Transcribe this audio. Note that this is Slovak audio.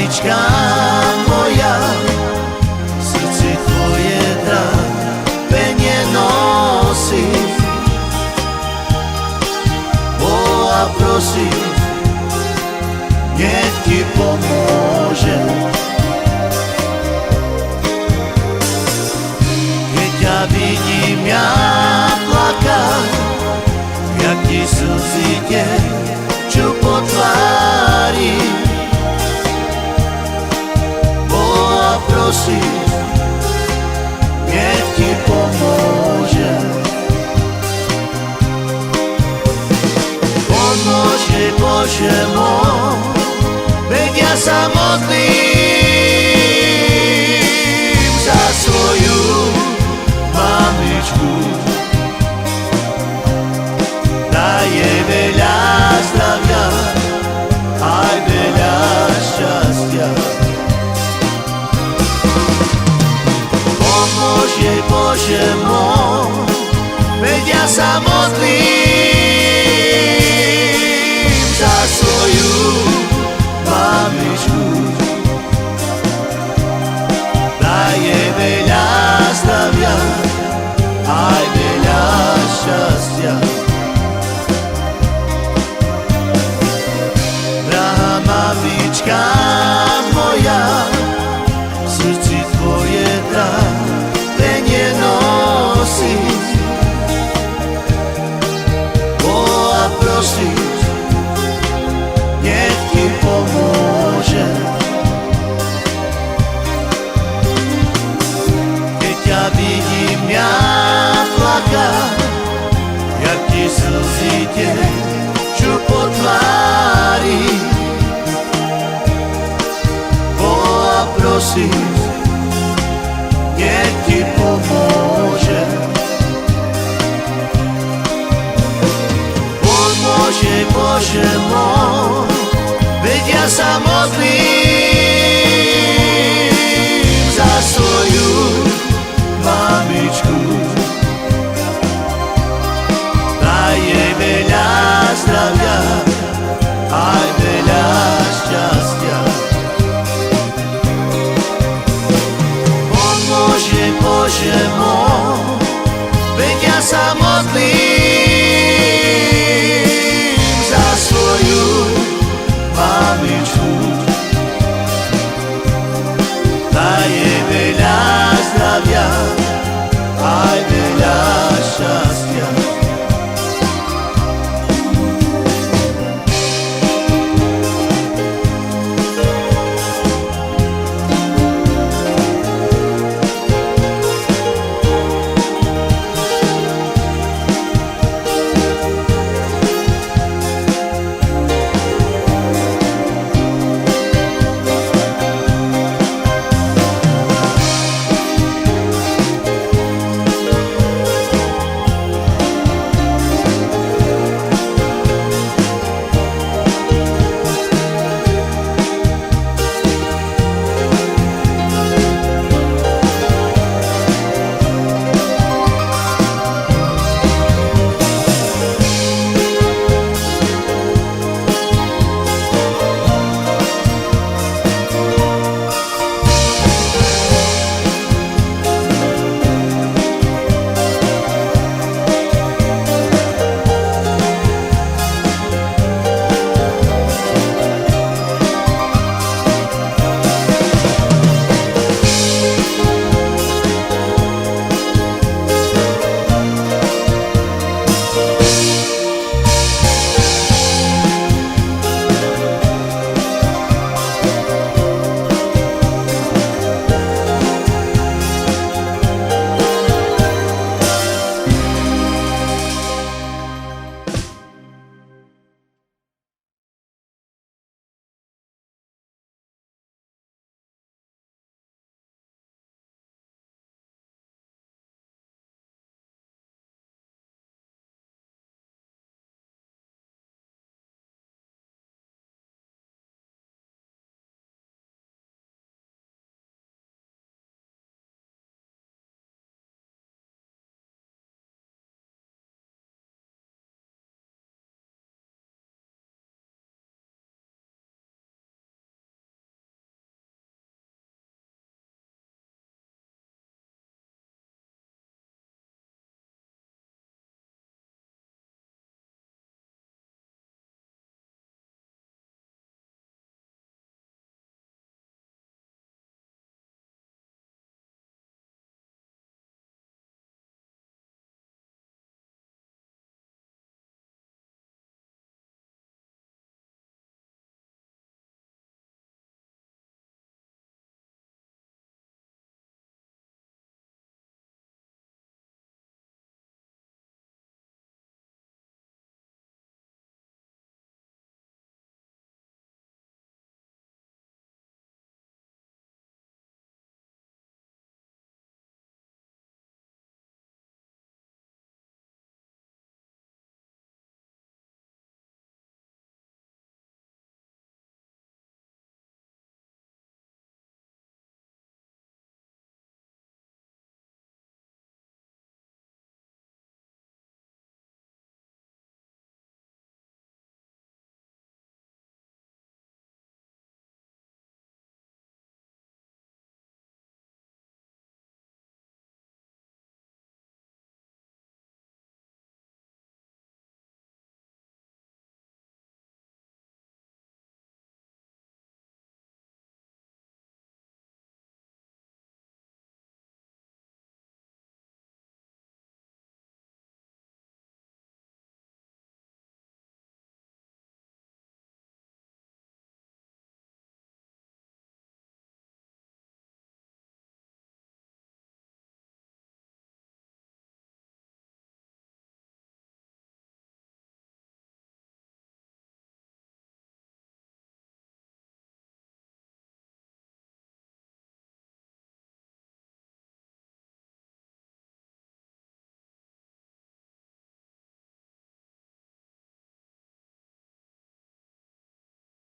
mamička moja, srdci tvoje trápenie nosí. Boha prosí, nech ti pomôže. Keď ťa vidím ja plakať, jak ti slzy tečú po tvári, Boha prosí, nech ti pomôže. Pomôž jej, Bože môj, veď ja sa modlím za svoju mamičku. Daj jej veľa zdravia, aj veľa šťastia. Pomôž jej, Bože môj, veď ja sa modlím za svoju mamičku. Daj jej veľa zdravia, aj veľa šťastia. Drahá mamička moja, v srdci tvoje trápenie nosí. Boha prosí, nech ti pomôže. Keď ťa vidím ja plakať, jak ti slzy tečú po tvári, Boha prosí, nech ti pomôže. Pomôž jej, Bože môj, veď ja sa modlím